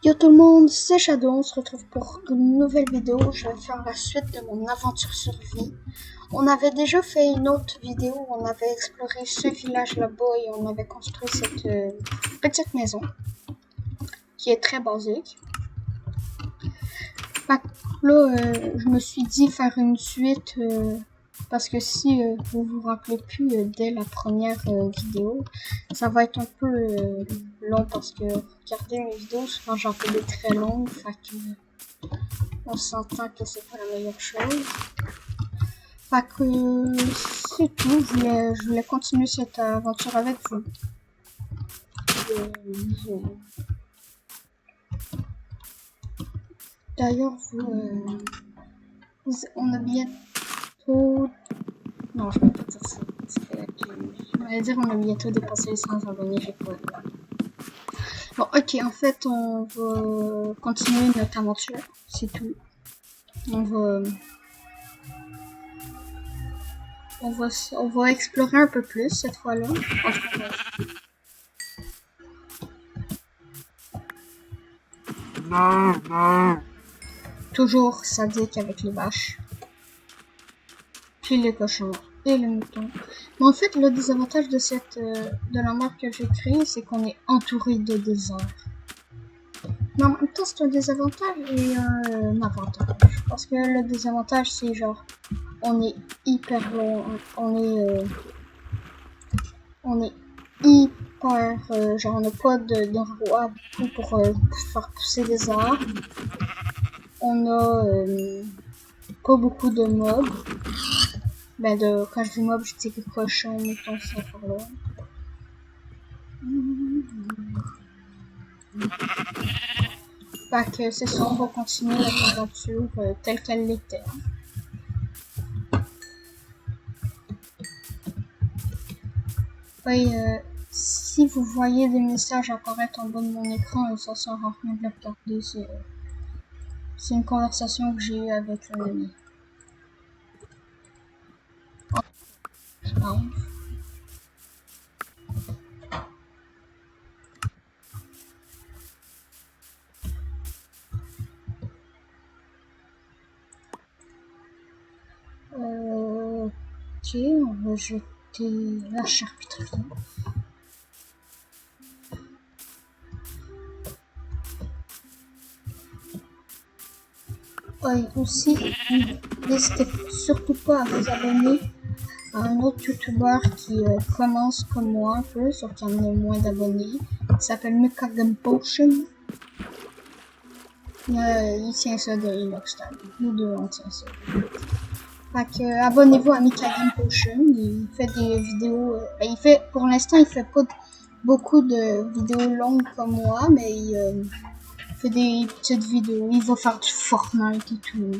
Yo tout le monde, c'est Shadow, on se retrouve pour une nouvelle vidéo. Je vais faire la suite de mon aventure survie. On avait déjà fait une autre vidéo où on avait exploré ce village là-bas et on avait construit cette petite maison qui est très basique. Là, je me suis dit faire une suite parce que si vous vous rappelez plus dès la première vidéo, ça va être un peu long parce que regarder mes vidéos, souvent j'en fais des très longues, fait que on s'entend que c'est pas la meilleure chose. Fait que c'est tout, je voulais continuer cette aventure avec vous. D'ailleurs, on a bientôt... Non, je vais pas dire ça. Je vais dire on a bientôt dépassé les 100 abonnés, j'ai pas. Bon, ok, en fait, on va continuer notre aventure, c'est tout. On va explorer un peu plus cette fois-là. Toujours sadique avec les vaches. Puis les cochons et les moutons. Mais en fait, le désavantage de la map que j'ai créée, c'est qu'on est entouré de désert. Mais en même temps, c'est un désavantage et un avantage. Parce que le désavantage, c'est genre, on est hyper long, on est hyper, genre, on n'a pas d'endroit pour faire pousser des arbres. On a pas beaucoup de mobs. Ben, quand je dis mobs, je dis que cochons, moutons, ça par là. Fait que c'est ça, on va continuer notre aventure telle qu'elle l'était. Oui, si vous voyez des messages apparaître en bas de mon écran, ça sert à rien de le regarder. C'est une conversation que j'ai eue avec un ami. Je pense. Ok, on va jeter la charcuterie. Oui, aussi, n'hésitez surtout pas à vous abonner à un autre youtubeur qui commence comme moi un peu, sauf qu'il y en a moins d'abonnés. Il s'appelle Mecha Game Potion. Il tient ça de Inoxtag. Nous deux, on tient ça. Fait que, abonnez-vous à Mecha Game Potion. Il fait des vidéos. Pour l'instant, il fait pas beaucoup de vidéos longues comme moi, mais il fait des petites vidéos. Il va faire du Fortnite et tout.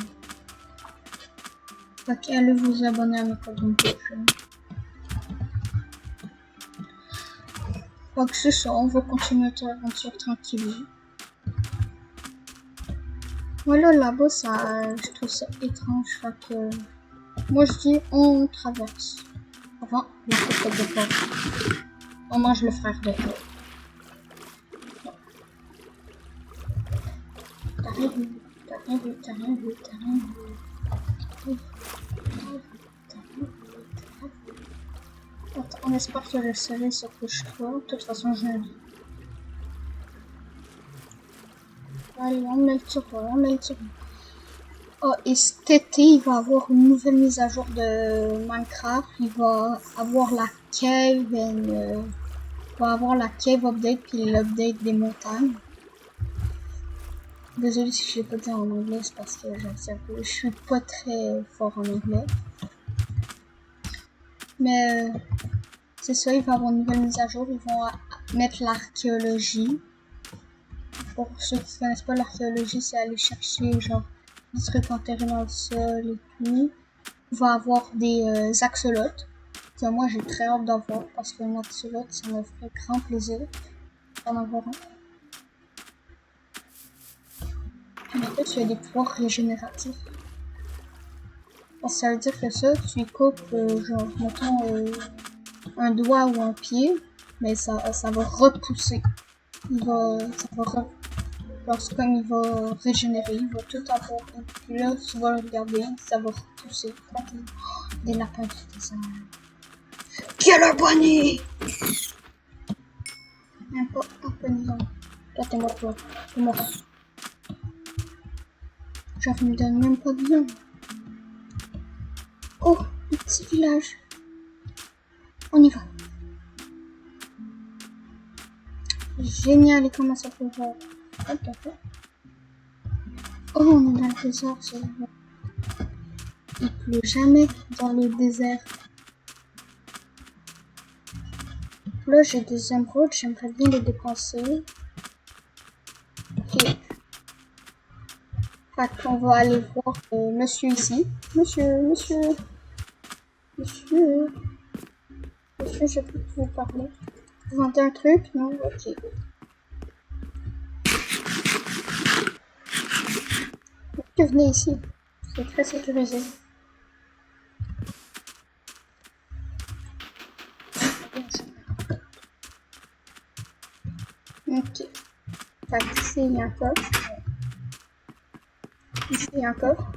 Fait que, allez vous abonner à Mecha Game Potion. Fait que c'est ça, on va continuer notre aventure tranquillement. Voilà, là-bas, je trouve ça étrange. Fait que, moi je dis on traverse. Enfin, la tête de porc. On mange le frère de l'autre. T'as rien vu. Attends, on espère que le soleil se couche pas. De toute façon, je le dis. Allez, on met le sur. Oh, et cet été, il va y avoir une nouvelle mise à jour de Minecraft. Il va avoir la cave, update, puis l'update des montagnes. Désolé si je l'ai pas dit en anglais, c'est parce que je suis pas très fort en anglais. Mais c'est ça, il va y avoir une nouvelle mise à jour. Ils vont mettre l'archéologie. Pour ceux qui ne connaissent pas l'archéologie, c'est aller chercher genre des trucs enterrés dans le sol et tout. Il va y avoir des axolotes que moi j'ai très hâte d'avoir parce qu'un axolote ça me ferait grand plaisir d'en avoir un. Puis en fait, tu as des pouvoirs régénératifs. Ça veut dire que ça, tu y coupes genre mettons un doigt ou un pied, mais ça va repousser. Lorsqu'il va régénérer, il va tout avoir. Et puis là, tu vas le regarder, ça va repousser. Des lapins qui font ça. Killer Bunny! Un peu disant. Toi, t'es mort, toi. T'es mort. Genre, il me donne même pas de viande. Oh, un petit village. On y va. Génial, et comment ça peut voir? Oh, on est dans le désert, c'est vrai. Il pleut jamais dans le désert. Là, j'ai des émeraudes, j'aimerais bien les dépenser. Ok. Fait qu'on va aller voir monsieur ici. Monsieur, je peux vous parler. Vous vendez un truc? Non? Ok. Monsieur, venez ici. C'est très sécurisé. Ok. Fait qu'ici, il y a un coffre. Ici, il y a un coffre.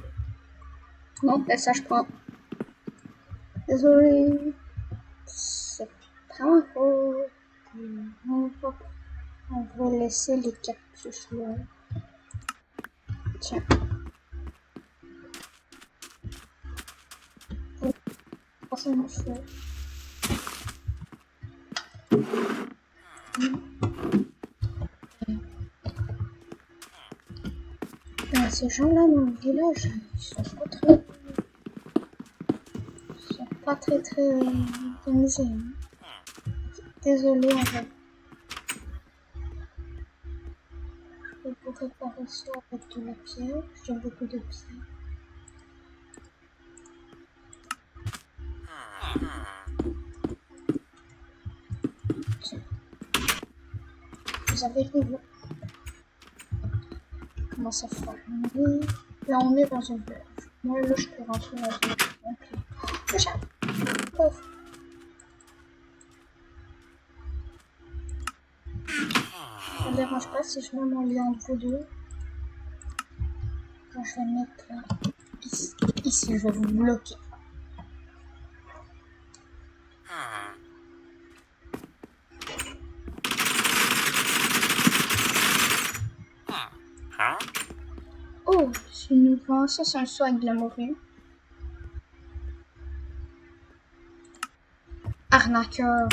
Non, ben ça, je prends. Désolé. C'est pas ma faute. On va laisser les cactus là. Tiens. Ça me fait. Ces gens-là dans le village, ils sont pas très organisés. Hein. Désolé en fait. Je peux réparer ça avec de la pierre. J'ai beaucoup de pierre. Vous avez le niveau. Comment ça fait? Là on est dans une village. Moi là je peux rentrer dans une village. Déjà. Coffre. Ça ne dérange pas si je mets mon lien entre vous deux. Quand je vais mettre ici, je vais vous bloquer. Oh, c'est nouveau. Ça, c'est un saut avec de la morue. Arnaqueur.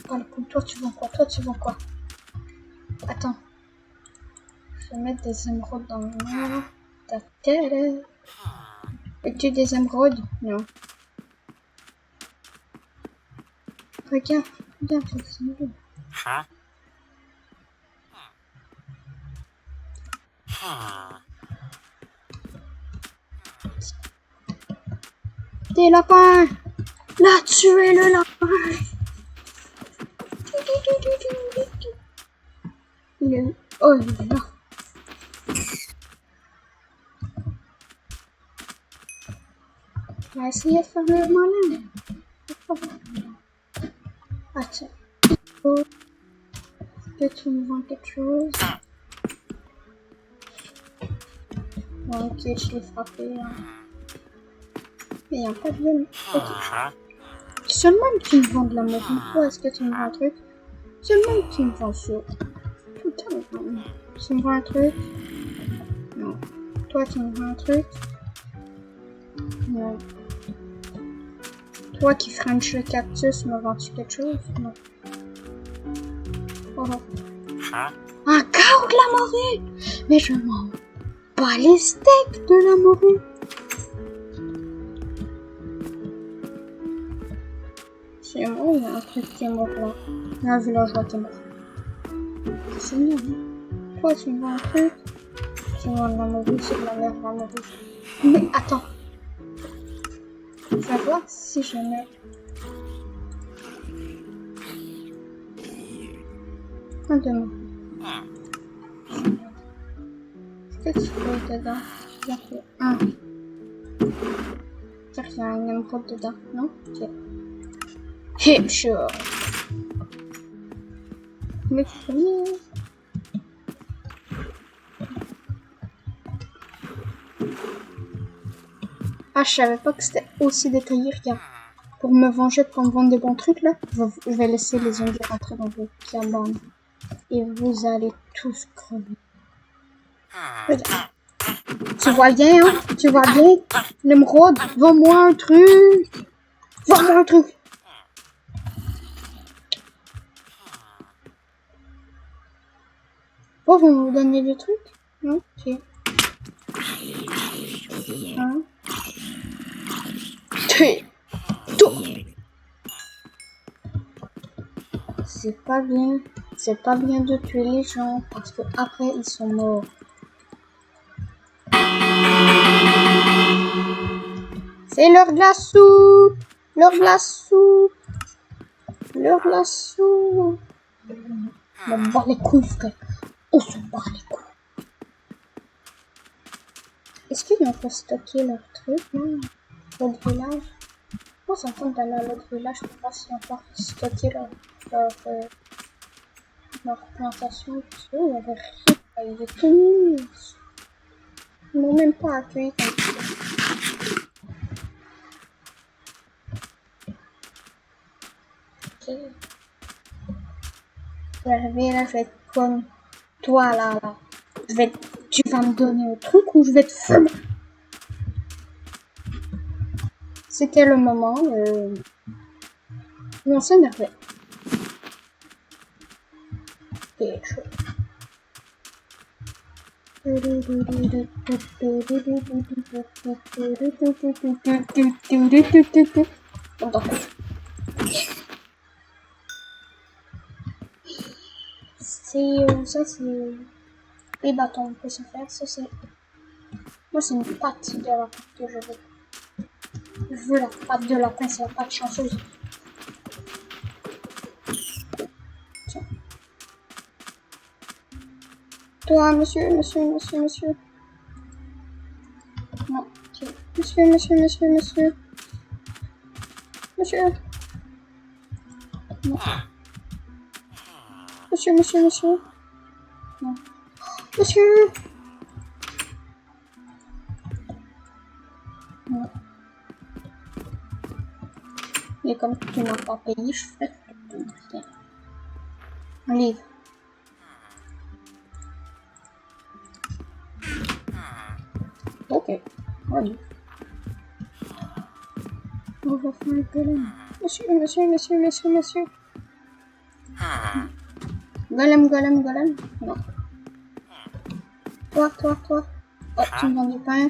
Oh, le coup, toi, tu vends quoi? Toi, tu vends quoi? Attends. Je vais mettre des émeraudes dans ta tête. Veux-tu des émeraudes? Non. Regarde, c'est des émeraudes. Des lapins! Là, tuez le lapin! Il est où? Oh, il est là. On va essayer de faire le malin. Ah, tiens. Oh. Est-ce que tu me vends quelque chose? Bon, ok, je l'ai frappé. Hein. Mais il n'y a pas de venin. Okay. Seulement que tu me vends de la morue. Toi, est-ce que tu me vends un truc? Seulement que tu me vends ça. Tout le temps. Tu me vends un truc? Non. Toi, tu me vends un truc? Non. Toi qui french le cactus, me vends-tu quelque chose? Non. Oh. Encore de la morue! Mais je m'en bats les steaks de la morue! C'est moi, il y a un truc qui est mort là. Il y a un villageois qui est mort. C'est bien. Toi, tu me vends un truc? Tu me vends de la morue, c'est de la merde, la morue. Mais attends. Je vais voir si je mets un de moi. Est-ce que tu fais dedans? Il y a fait un. C'est-à-dire qu'il y a un émeraude dedans, non? Ok. Headshot. Mais tu connais. Ah, je savais pas que c'était aussi détaillé, regarde. Pour me venger de pas me vendre des bons trucs, là, je vais laisser les zombies rentrer dans vos cabanes. Et vous allez tous crever. Regarde. Tu vois bien, hein? Tu vois bien? L'émeraude, vends-moi un truc! Vends-moi un truc! Oh, vous me donnez des trucs? Non? Ok. Hein? Tout! C'est pas bien. C'est pas bien de tuer les gens parce que après ils sont morts. C'est l'heure de la soupe! L'heure de la soupe! L'heure de la soupe! On bat les couilles, frère. On se bat les couilles. Est-ce qu'ils ont fait stocker leur truc, non? L'autre village? Moi, ça me tente d'aller à l'autre village pour voir s'ils ont encore stocké leur plantation. Parce qu'il y avait rien. Ils étaient tout nus. Ils m'ont même pas accueilli comme ça. Ok. Je vais arriver là, je vais être comme toi là. Tu vas me donner un truc ou je vais te fumer. C'était le moment où on s'énervait. Et chaud. Ça c'est les bâtons que ça fait. Ça c'est moi c'est une patte de la patte que je veux. Je veux la patte de la patte, c'est la patte chanceuse. Tiens. Toi, monsieur. Non, ok. Monsieur. Non. Monsieur. Non. Monsieur. Non. Et comme tu n'as pas payé, je fais tout. Un livre. Ok. Oui. On va faire un golem. Monsieur. Golem. Non. Toi. Oh, tu me vends du pain.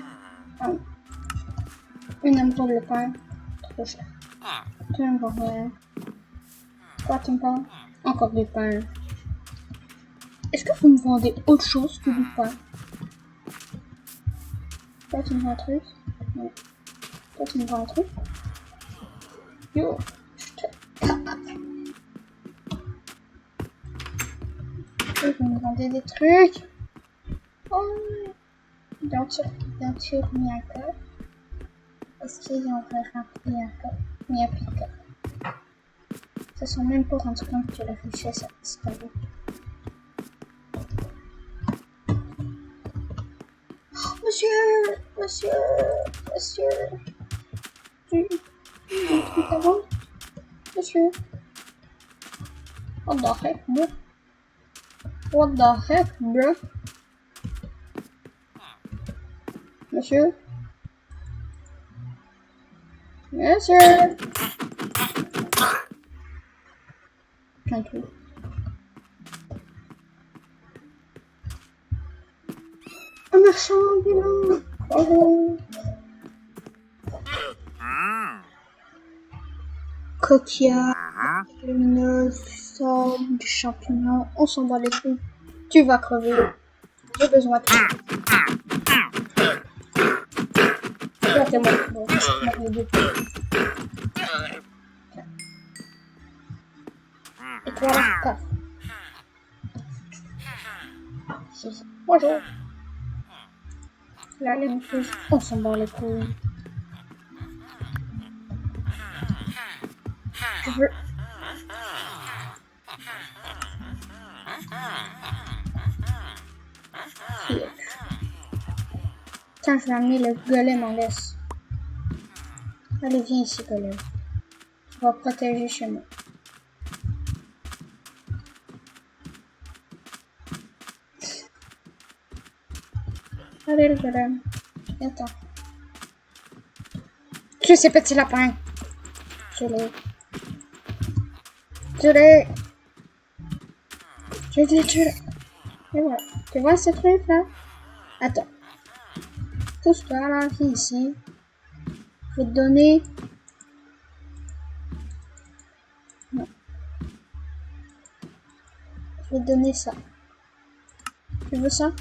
Une aime-toi le pain. Trop cher. Tu me vends rien. Quoi, tu me vends? Encore du pain. Est-ce que vous me vendez autre chose que du pain? Toi, tu me vends un truc? Non. Toi, tu me vends un truc? Yo, je te capable. Vous me vendez des trucs? Oh, bien sûr, mis un cœur. Est-ce qu'ils ont rempli un cœur? Il n'y a plus de cœur. Ça sent même pas rendu compte que la richesse a disparu. Monsieur. Tu un truc à vendre? Monsieur. What the heck, bro? Monsieur. Plein de trucs. Un marchand ambulant. Oh. Coquillard, lumineuse, sable, du champignon, on s'en bat les couilles. Tu vas crever. J'ai besoin de toi. Là, t'es mort. Bon, je suis mort les deux. Et toi, là, paf. Bonjour. Là, les muqueuses, on s'en bat les couilles. Je veux... Tiens, je vais amener le golem en laisse. Allez, viens ici, golem. On va protéger chez moi. Allez, le golem. Attends. Tu sais, petit lapin. Je l'ai. Je l'ai. Je l'ai, je l'ai. Et voilà. Tu vois ce truc là? Attends. Pousse-toi là, viens ici. Je vais te donner. Non. Je vais te donner ça. Tu veux ça?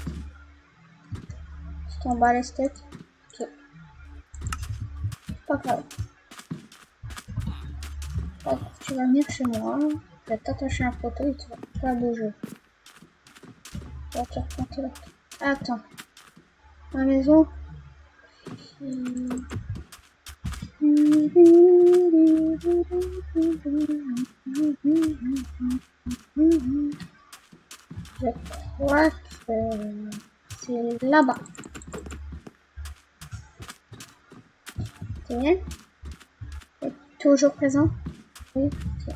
Tu t'en bats les steaks? Ok. Pas grave. Oh, tu vas venir chez moi. Je vais t'attacher un fauteuil et tu vas pas bouger. Tu vas te replanter là. Attends. Ma maison. Je crois que c'est là-bas. C'est bien? C'est toujours présent? Oui. Ok.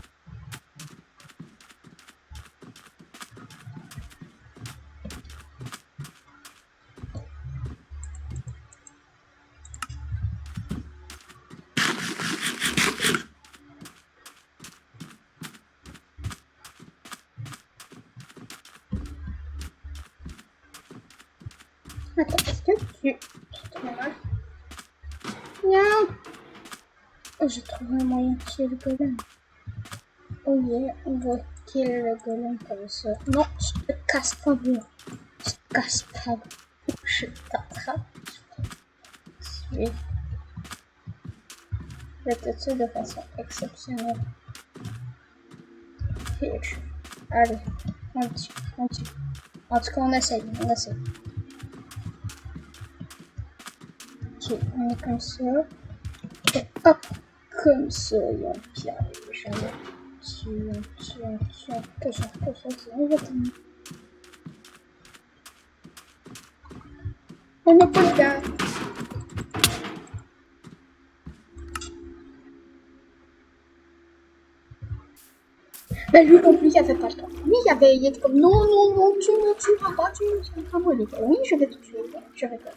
Attends, est-ce que tu te mal? Non! Oh, j'ai trouvé un moyen de tuer le golem. Oh yeah, on va kill le golem comme ça. Non, je te casse pas, bro. Je te casse pas. Je t'attrape. Je vais te tuer de façon exceptionnelle. Huge. Allez, on tue, on tue. En tout cas, on essaye, on essaye. Ok, on est comme ça. Et hop, comme ça, il y a un pierre. J'en ai tué, que ça, c'est on va terminer. On n'a pas le gars. Ben lui non plus, il avait pas le temps. Lui, il était comme non, tu ne tueras pas, tu ne tueras pas. Moi, il était oui, je vais te tuer, je vais te.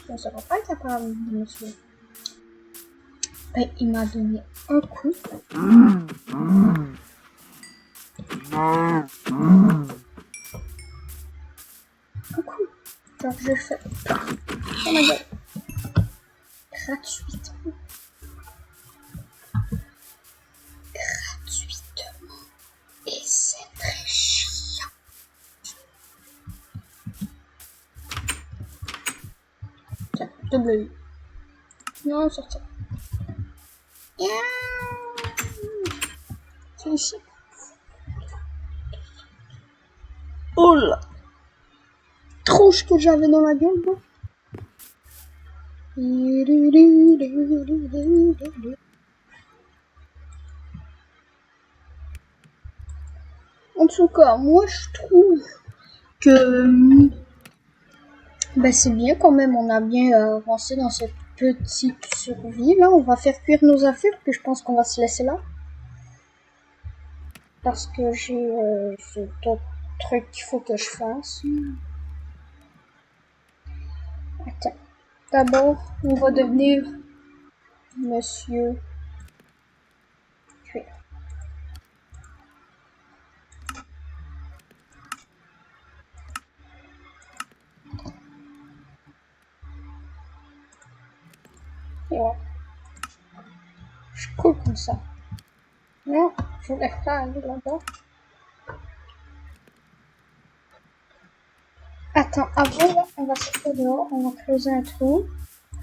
Je ne serai pas capable de me tuer. Ben, il m'a donné un coup. Un coup. Genre, je fais. Oh my god. Gratuitement. Gratuitement. Et c'est très chiant. Tiens, double. Non, sortir. C'est ici. Oh là. Tronche que j'avais dans la gueule, moi. En tout cas, moi je trouve que bah, c'est bien quand même, on a bien avancé dans cette petite survie là. On va faire cuire nos affaires, puis je pense qu'on va se laisser là. Parce que j'ai d'autres trucs qu'il faut que je fasse. Attends. D'abord, on va devenir Monsieur Cuir. Et ouais. Je coule comme ça. Non, je voulais pas aller là-bas. Attends, avant là, on va sortir dehors, on va creuser un trou.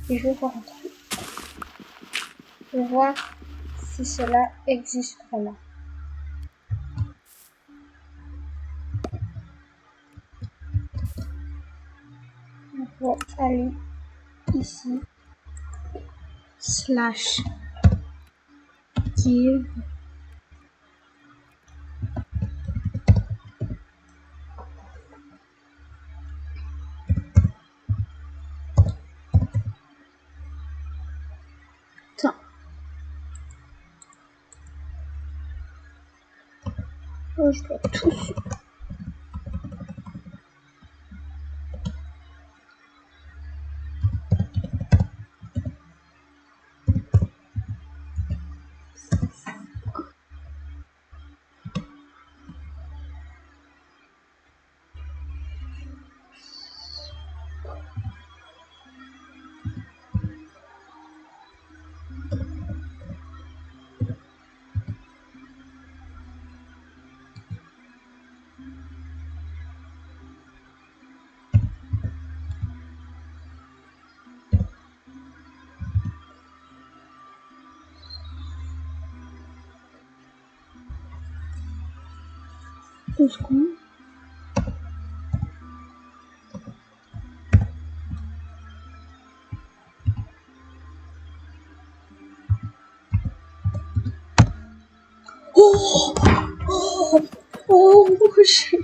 Et je vais voir un trou. Je vais voir si cela existe vraiment. On va aller ici. Slash give. Attends, je dois tout suivre. Deux secondes. J'ai...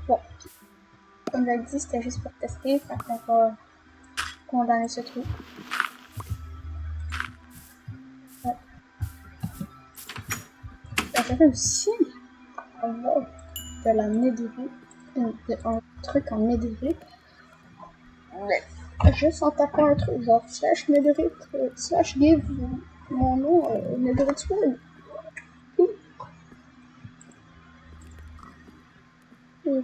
Bon. Comme je l'ai dit, c'était juste pour tester, fait qu'on va condamner ce truc. Ouais. J'avais aussi avoir de la netherite, un truc en netherite. Juste en tapant un truc genre slash netherite, slash give mon nom netherite sword. Le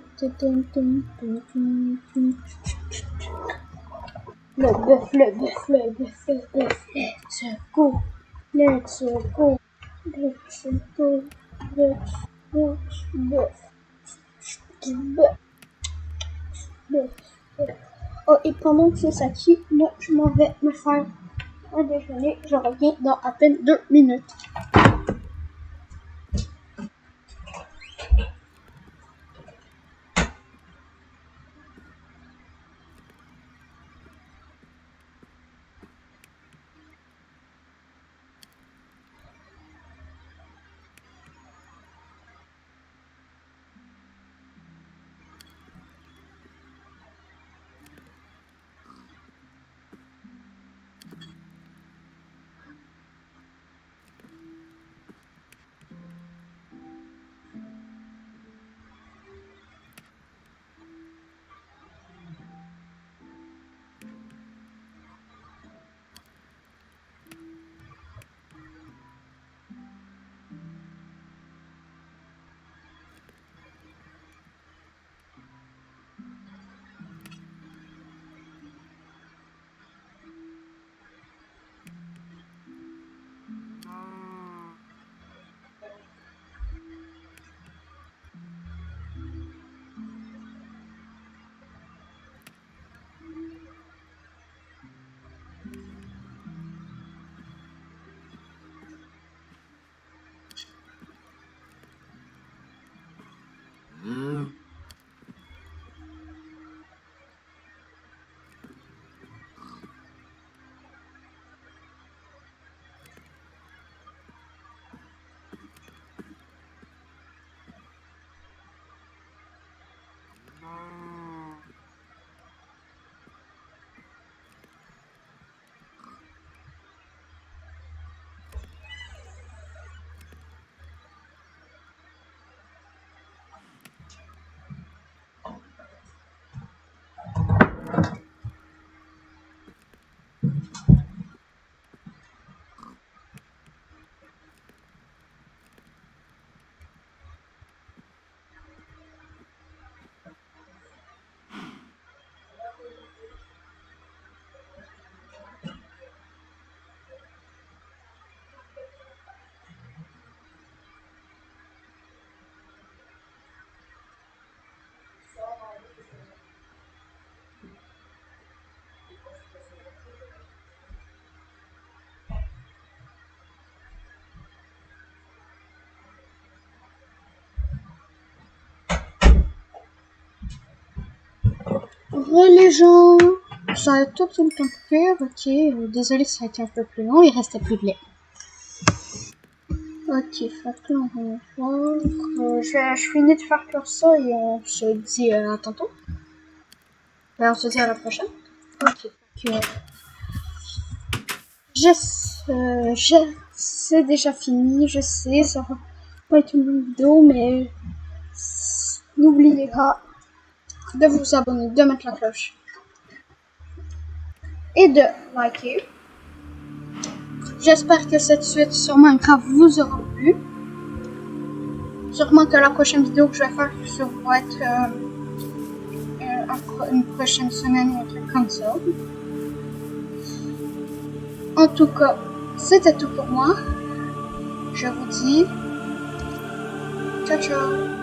bœuf, let's go, let's go, let's go, bœuf. Oh, et pendant que c'est ça qui, moi, je m'en vais me faire un déjeuner. Je reviens dans à peine 2 minutes. Re les gens, ça a tout le temps coupé, ok, désolé ça a été un peu plus long, il restait plus de lait. Ok, fait que là on va voir, je finis de faire comme ça et on se dit à tantôt. On se dit à la prochaine. Ok, c'est déjà fini, je sais, ça va pas être une longue vidéo, mais N'oubliez pas de vous abonner, de mettre la cloche et de liker. J'espère que cette suite sur Minecraft vous aura plu. Sûrement que la prochaine vidéo que je vais faire va être une prochaine semaine ou un truc comme ça. En tout cas, c'était tout pour moi. Je vous dis ciao ciao.